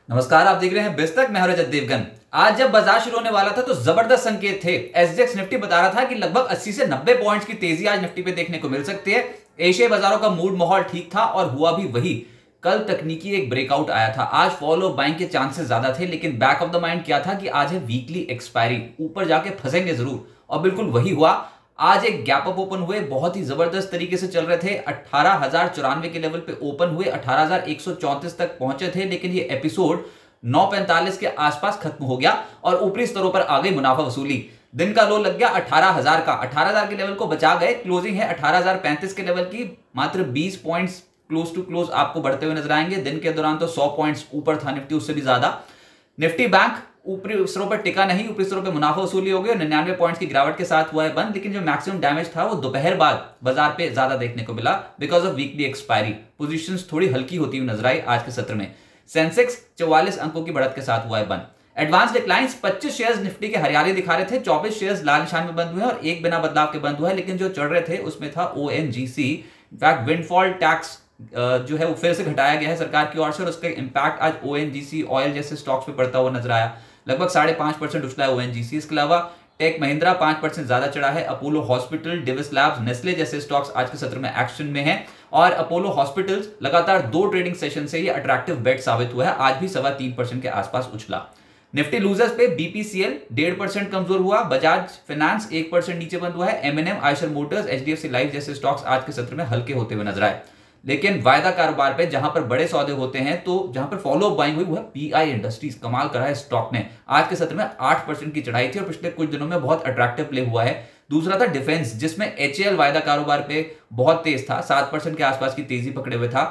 नमस्कार, आप देख रहे हैं बिस्तक। मैं हूं रजत देवगन। आज जब बाजार शुरू होने वाला था तो जबरदस्त संकेत थे। एसजीएक्स निफ्टी बता रहा था कि लगभग 80 से 90 पॉइंट्स की तेजी आज निफ्टी पे देखने को मिल सकती है। एशियाई बाजारों का मूड माहौल ठीक था और हुआ भी वही। कल तकनीकी एक ब्रेकआउट आया था, आज फॉलो बाइंग के चांसेस ज्यादा थे, लेकिन बैक ऑफ द माइंड क्या था कि आज है वीकली एक्सपायरी, ऊपर जाके फंसेंगे जरूर, और बिल्कुल वही हुआ। आज एक गैप अप ओपन हुए, बहुत ही जबरदस्त तरीके से चल रहे थे। 18,094 के लेवल पे ओपन हुए, 18,134 तक पहुंचे थे, लेकिन ये एपिसोड 9:45 के आसपास खत्म हो गया और ऊपरी स्तरों पर आ गई मुनाफा वसूली। दिन का लो लग गया 18,000 का, 18,000 के लेवल को बचा गए। क्लोजिंग है 18,035 के लेवल की, मात्र 20 पॉइंट्स क्लोज टू क्लोज आपको बढ़ते हुए नजर आएंगे। दिन के दौरान तो 100 पॉइंट्स ऊपर था निफ्टी, उससे भी ज्यादा। निफ्टी बैंक ऊपरी स्तरों पर टिका नहीं, ऊपरी स्तरों पर मुनाफा वसूली हो गई और 99 पॉइंट्स की गिरावट के साथ हुआ है बंद। लेकिन जो मैक्सिमम डैमेज था वो दोपहर बाद बाजार पे ज्यादा देखने को मिला, because of weekly expiry. Positions थोड़ी हल्की होती हुई नजर आई आज के सत्र में। सेंसेक्स 44 अंकों की बढ़त के साथ हुआ है बंद। एडवांस डिक्लाइंस 25 शेयर्स निफ्टी के हरियाली दिखा रहे थे, 24 शेयर्स लाल निशान में बंद हुए और एक बिना बदलाव के बंद हुआ है। लेकिन जो चढ़ रहे थे उसमें था ओएनजीसी। इनफैक्ट विंडफॉल टैक्स जो है वो फिर से घटाया गया है सरकार की ओर से, और उसका इंपैक्ट आज ओएनजीसी ऑयल जैसे स्टॉक्स पे पड़ता हुआ नजर आया। लगभग 5.5% उछला है ओएनजीसी। इसके अलावा टेक महिंद्रा 5% ज्यादा चढ़ा है। Apollo hospital, Divi's labs, Nestle जैसे स्टॉक्स आज के सत्र में एक्शन में हैं। और अपोलो हॉस्पिटल्स लगातार 2 ट्रेडिंग सेशन से ये अट्रैक्टिव बेट साबित हुआ है, आज भी 3.25% के आसपास उछला। निफ्टी लूजर्स पे बीपीसीएल 1.5% कमजोर हुआ, बजाज फाइनेंस 1% नीचे बंद हुआ है। MNM, Eicher motors, HDFC life जैसे स्टॉक्स आज के सत्र में हल्के होते हुए नजर आए। लेकिन वायदा कारोबार पे जहां पर बड़े सौदे होते हैं, तो जहां पर फॉलो बाइंग हुई वो है पीआई इंडस्ट्रीज। कमाल करा है स्टॉक ने, आज के सत्र में 8% की चढ़ाई थी और पिछले कुछ दिनों में बहुत अट्रैक्टिव प्ले हुआ है। दूसरा था डिफेंस, जिसमें एचएएल वायदा कारोबार पे बहुत तेज था, 7% के आसपास की तेजी पकड़े हुए था।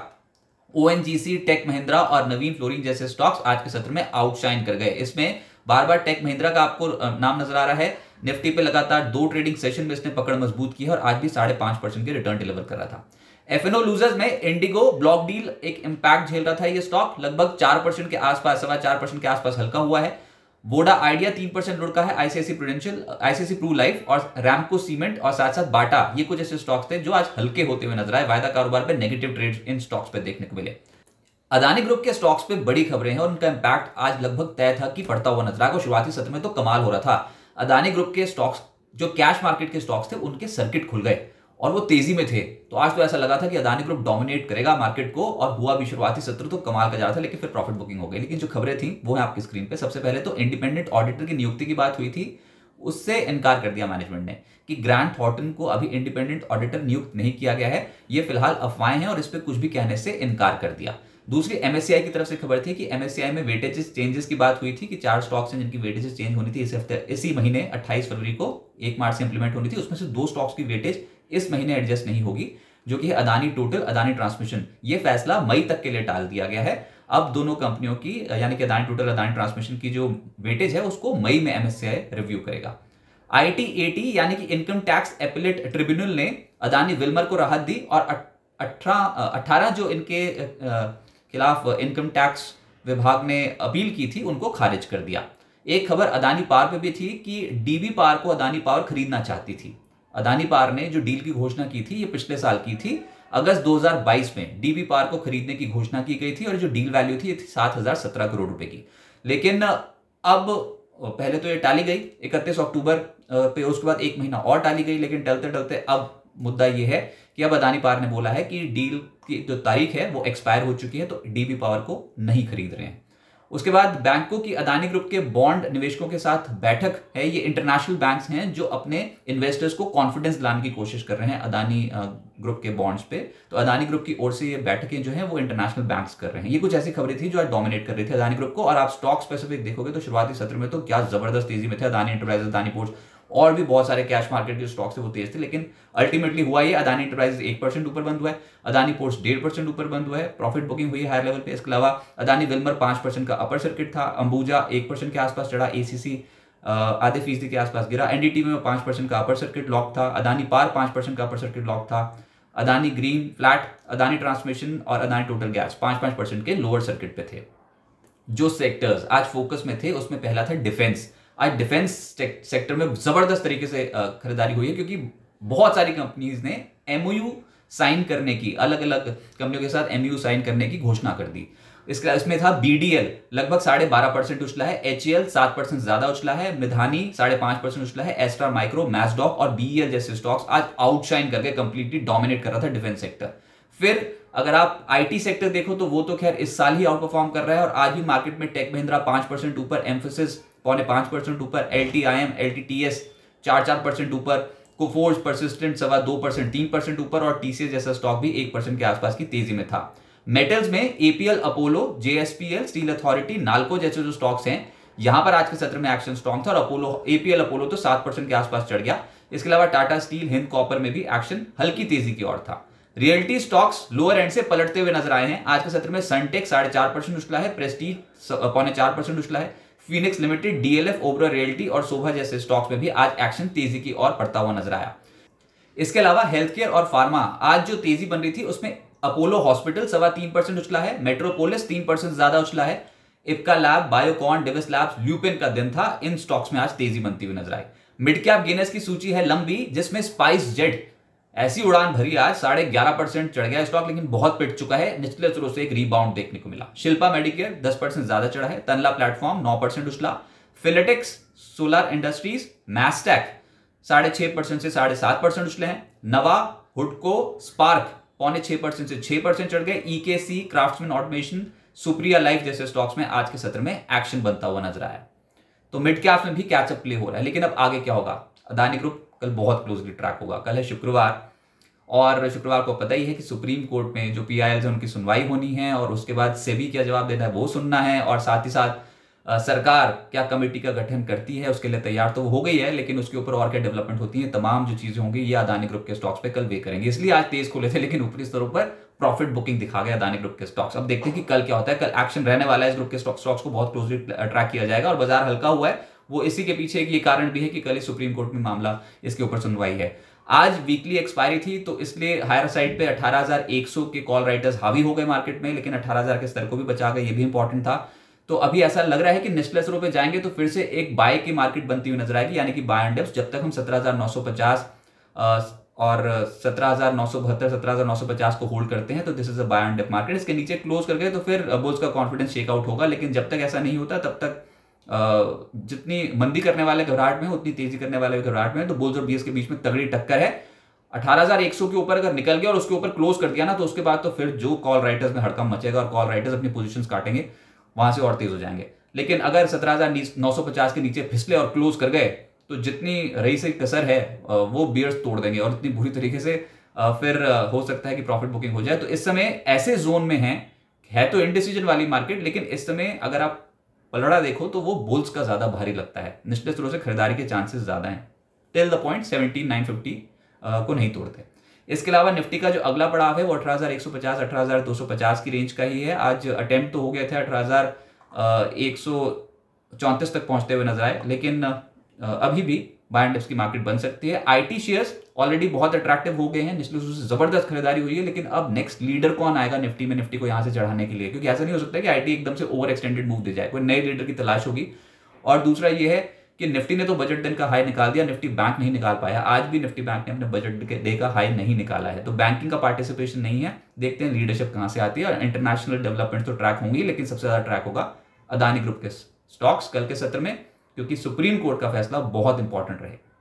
ओएनजीसी, टेक महिंद्रा और नवीन फ्लोरिंग जैसे स्टॉक्स आज के सत्र में आउटशाइन कर गए। इसमें बार बार टेक महिंद्रा का आपको नाम नजर आ रहा है। निफ्टी पे लगातार 2 ट्रेडिंग सेशन में इसने पकड़ मजबूत की है और आज भी 5.5% के रिटर्न डिलीवर कर रहा था। एफएनओ लूजर्स में इंडिगो, ब्लॉक डील एक इंपैक्ट झेल रहा था। ये स्टॉक लगभग 4% के आसपास, 4.25% के आसपास हल्का हुआ है। वोडा आइडिया 3% लुढ़का है। ICICI prudential, ICICI pru life और रैमको सीमेंट और साथ साथ बाटा, ये कुछ ऐसे स्टॉक्स थे जो आज हल्के होते हुए नजर आए। वायदा कारोबार पे नेगेटिव ट्रेड इन स्टॉक्स पे देखने को मिले। अदानी ग्रुप के स्टॉक्स पे बड़ी खबरें हैं और उनका इंपैक्ट आज लगभग तय था कि पड़ता हुआ नजर आएगा। शुरुआती सत्र में तो कमाल हो रहा था। अदानी ग्रुप के स्टॉक्स, जो कैश मार्केट के स्टॉक्स थे, उनके सर्किट खुल गए और वो तेजी में थे। तो आज तो ऐसा लगा था कि अदानी ग्रुप डोमिनेट करेगा मार्केट को, और हुआ भी। शुरुआती सत्र तो कमाल का जा रहा था, लेकिन फिर प्रॉफिट बुकिंग हो गई। लेकिन जो खबरें थी वो है आपकी स्क्रीन पे। सबसे पहले तो इंडिपेंडेंट ऑडिटर की नियुक्ति की बात हुई थी, उससे इनकार कर दिया मैनेजमेंट ने कि ग्रांट थॉर्टन को अभी इंडिपेंडेंट ऑडिटर नियुक्त नहीं किया गया है, ये फिलहाल अफवाहें हैं, और इस पर कुछ भी कहने से इनकार कर दिया। दूसरी एमएससीआई की तरफ से खबर थी कि एमएससीआई में वेटेजेस चेंजेस की बात हुई थी कि 4 स्टॉक्स हैं जिनकी वेटेजेस चेंज होनी थी इस हफ्ते, इसी महीने 28 फरवरी को, 1 मार्च से इंप्लीमेंट होनी थी। उसमें से 2 स्टॉक्स की वेटेज इस महीने एडजस्ट नहीं होगी, जो कि है अदानी टोटल, अदानी ट्रांसमिशन। ये फैसला मई तक के लिए टाल दिया गया है। अब दोनों कंपनियों की, यानी कि अदानी टोटल, अदानी ट्रांसमिशन की जो वेटेज है उसको मई में एमएससीआई रिव्यू करेगा। आईटीएटी यानी कि इनकम टैक्स एपेलेट ट्रिब्यूनल ने अदानी विल्मर को राहत दी और 18 जो इनके खिलाफ इनकम टैक्स विभाग ने अपील की थी उनको खारिज कर दिया। एक खबर अदानी पावर पे भी थी कि डीबी पावर को अदानी पावर खरीदना चाहती थी। अदानी पावर ने जो डील की घोषणा की थी ये पिछले साल की थी, अगस्त 2022 में डीबी पावर को खरीदने की घोषणा की गई थी और जो डील वैल्यू थी ये थी 7,017 करोड़ रुपए की। लेकिन अब पहले तो ये टाली गई 31 अक्टूबर पे, उसके बाद 1 महीना और टाली गई। लेकिन टलते टलते अब मुद्दा ये है कि अब अदानी पावर ने बोला है कि डील की जो तारीख है वो एक्सपायर हो चुकी है, तो डीबी पावर को नहीं खरीद रहे हैं। उसके बाद बैंकों की अदानी ग्रुप के बॉन्ड निवेशकों के साथ बैठक है। ये इंटरनेशनल बैंक्स हैं जो अपने इन्वेस्टर्स को कॉन्फिडेंस दिलाने की कोशिश कर रहे हैं अदानी ग्रुप के बॉन्ड्स पे। तो अदानी ग्रुप की ओर से ये बैठकें जो हैं वो इंटरनेशनल बैंक्स कर रहे हैं। ये कुछ ऐसी खबरें थी जो आज डोमिनेट कर रही थी अदानी ग्रुप को। और आप स्टॉक स्पेसिफिक देखोगे तो शुरुआती सत्र में तो क्या जबरदस्त तेजी में थे अदानी एंटरप्राइजेस, अदानी पोर्ट्स और भी बहुत सारे कैश मार्केट के स्टॉक्स थे वो तेज थे। लेकिन अल्टीमेटली हुआ ये, अदानी एंटरप्राइजेस 1% ऊपर बंद हुआ है, अदानी पोर्ट्स 1.5% ऊपर बंद हुआ है, प्रॉफिट बुकिंग हुई है हायर लेवल पे। इसके अलावा अदानी विल्मर 5% का अपर सर्किट था, अंबुजा 1% के आसपास चढ़ा, एसीसी आधे फीसदी के आसपास गिरा, एनडीटीवी में 5% का अपर सर्किट लॉक था, अदानी पार 5% का अपर सर्किट लॉक था, Adani green flat, Adani transmission और अदानी टोटल गैस 5% के लोअर सर्किट पे थे। जो सेक्टर्स आज फोकस में थे उसमें पहला था डिफेंस। आज डिफेंस सेक्टर में जबरदस्त तरीके से खरीदारी हुई है, क्योंकि बहुत सारी कंपनीज ने एमओयू साइन करने की, अलग अलग कंपनियों के साथ एमओयू साइन करने की घोषणा कर दी। इसमें था BDL लगभग 12.5% उछला है, HAL 7% ज्यादा उछला है, मिधानी 5.5% उछला है, एस्ट्रा माइक्रो, मैसडॉक और BEL जैसे स्टॉक्स आज आउटशाइन करके कंप्लीटली डोमिनेट कर रहा था डिफेंस सेक्टर। फिर अगर आप IT सेक्टर देखो तो वो तो खैर इस साल ही आउट परफॉर्म कर रहा है और आज भी मार्केट में टेक महिंद्रा 5% ऊपर, एम्फोसिस 4.5% ऊपर, LTIM, LTTS 4% ऊपर, कोफोर्ज परसिस्टेंट 2.25%, 3% ऊपर और TCS जैसा स्टॉक भी 1% के आसपास की तेजी में था। मेटल्स में APL Apollo, JSPL, steel authority, NALCO जैसे जो स्टॉक्स हैं, यहां पर आज के सत्र में एक्शन स्ट्रॉन्ग था और APL अपोलो तो 7% के आसपास चढ़ गया। इसके अलावा टाटा स्टील, हिंद कॉपर में भी एक्शन हल्की तेजी की ओर था। रियल्टी स्टॉक्स लोअर एंड से पलटते हुए नजर आए हैं। आज के सत्र में सनटेक 4.5% उछला है, प्रेस्टीज 4.25% उछला है, Phoenix limited, DLF, Obra realty और शोभा जैसे स्टॉक्स में भी आज एक्शन तेजी की ओर बढ़ता हुआ नजर आया। इसके अलावा हेल्थ केयर और फार्मा आज जो तेजी बन रही थी उसमें अपोलो हॉस्पिटल 3.25% उछला है, मेट्रोपोलिस 3% ज्यादा उछला है, इप्का लैब, बायोकॉन, डिविस लैब्स, ल्यूपिन का दिन था। इन स्टॉक्स में आज तेजी बनती हुई नजर आई। मिड कैप गेनर्स की सूची है लंबी, जिसमें स्पाइस जेट ऐसी उड़ान भरी, आज 11.5% चढ़ गया स्टॉक, लेकिन बहुत पिट चुका है। निचले स्तरों से एक रिबाउंड देखने को मिला। शिल्पा मेडिकेयर 10% ज्यादा चढ़ा है, Tanla platform 9% उछला, फिलेटिक्स, solar industries, Mastek 6.5% से 7.5% उछले हैं, नवा, हुडको, स्पार्क 5.25% से 6% चढ़ गए, EKC, craftsman automation, Supriya life जैसे स्टॉक्स में आज के सत्र में एक्शन बनता हुआ नजर आया। तो मिड कैप्स में भी कैचअप प्ले हो रहा है। लेकिन अब आगे क्या होगा? अदानी ग्रुप कल बहुत क्लोजली ट्रैक होगा। कल है शुक्रवार और शुक्रवार को पता ही है कि सुप्रीम कोर्ट में जो PILs है उनकी सुनवाई होनी है और उसके बाद सेबी क्या जवाब देना है वो सुनना है और साथ ही साथ सरकार क्या कमेटी का गठन करती है उसके लिए तैयार तो हो गई है, लेकिन उसके ऊपर और क्या डेवलपमेंट होती है, तमाम जो चीजें होंगी ये अदानी ग्रुप के स्टॉक्स पे कल वे करेंगे। इसलिए आज तेज खोले थे, लेकिन ऊपरी स्तरों पर प्रॉफिट बुकिंग दिखा गया अदानी ग्रुप के स्टॉक्स। अब देखते हैं कि कल क्या होता है। कल एक्शन रहने वाला है, इस ग्रुप के स्टॉक्स को बहुत क्लोजली ट्रैक किया जाएगा और बाजार हल्का हुआ है। वो इसी के पीछे ये कारण भी है कि कल सुप्रीम कोर्ट में मामला इसके ऊपर सुनवाई है। आज वीकली एक्सपायरी थी तो इसलिए हायर साइड पे 18,100 के कॉल राइटर्स हावी हो गए मार्केट में, लेकिन 18,000 के स्तर को भी बचा गए, ये भी इंपॉर्टेंट था। तो अभी ऐसा लग रहा है कि निचले स्तरों पे जाएंगे तो फिर से एक बाय की मार्केट बनती हुई नजर आएगी, यानी कि बाय एंड डिप्स। जब तक हम 17,950 और 17,972 17,950 को होल्ड करते हैं तो this is a buy and dip market. इसके नीचे क्लोज कर गए तो फिर बुल्स का कॉन्फिडेंस शेकआउट होगा, लेकिन जब तक ऐसा नहीं होता तब तक जितनी मंदी करने वाले घबराहट में उतनी तेजी करने वाले घबराहट में, तो बुल्स और बीयर्स के बीच में तगड़ी टक्कर है। 18,100 के ऊपर अगर निकल गया और उसके ऊपर क्लोज कर दिया ना तो उसके बाद तो फिर जो कॉल राइटर्स में हड़कंप मचेगा और कॉल राइटर्स अपनी पोजीशंस काटेंगे, वहां से और तेज हो जाएंगे। लेकिन अगर 17,950 के नीचे फिसले और क्लोज कर गए तो जितनी रही से कसर है वो बियर्स तोड़ देंगे और इतनी बुरी तरीके से फिर हो सकता है कि प्रॉफिट बुकिंग हो जाए। तो इस समय ऐसे जोन में है तो इनडिसीजन वाली मार्केट, लेकिन इस समय अगर आप पलड़ा देखो तो वो बुल्स का ज्यादा भारी लगता है। निचले स्तरों से खरीदारी के चांसेस ज्यादा हैं। टिल द पॉइंट 17,950 को नहीं तोड़ते। इसके अलावा निफ्टी का जो अगला पड़ाव है वो 18,150 18,250 की रेंज का ही है। आज अटेम्प्ट तो हो गए थे 18,134 तक पहुंचते हुए नजर आए, लेकिन अभी भी बाय एंड डिप्स की मार्केट बन सकती है। IT शेयर्स ऑलरेडी बहुत अट्रैक्टिव हो गए हैं, निचले स्तरों से जबरदस्त खरीदारी हुई है, लेकिन अब नेक्स्ट लीडर कौन आएगा निफ्टी में, निफ्टी को यहां से चढ़ाने के लिए? क्योंकि ऐसा नहीं हो सकता कि IT एकदम से ओवर एक्सटेंडेड मूव दे जाए, कोई नए लीडर की तलाश होगी। और दूसरा ये है कि निफ्टी ने तो बजट दिन का हाई निकाल दिया, निफ्टी बैंक नहीं निकाल पाया। आज भी निफ्टी बैंक ने अपने बजट डे का हाई नहीं निकाला है, तो बैंकिंग का पार्टिसिपेशन नहीं है। देखते हैं लीडरशिप कहां से आती है और इंटरनेशनल डेवलपमेंट तो ट्रैक होंगी, लेकिन सबसे ज्यादा ट्रैक होगा अदानी ग्रुप के स्टॉक्स कल के सत्र में, क्योंकि सुप्रीम कोर्ट का फैसला बहुत इंपॉर्टेंट रहेगा।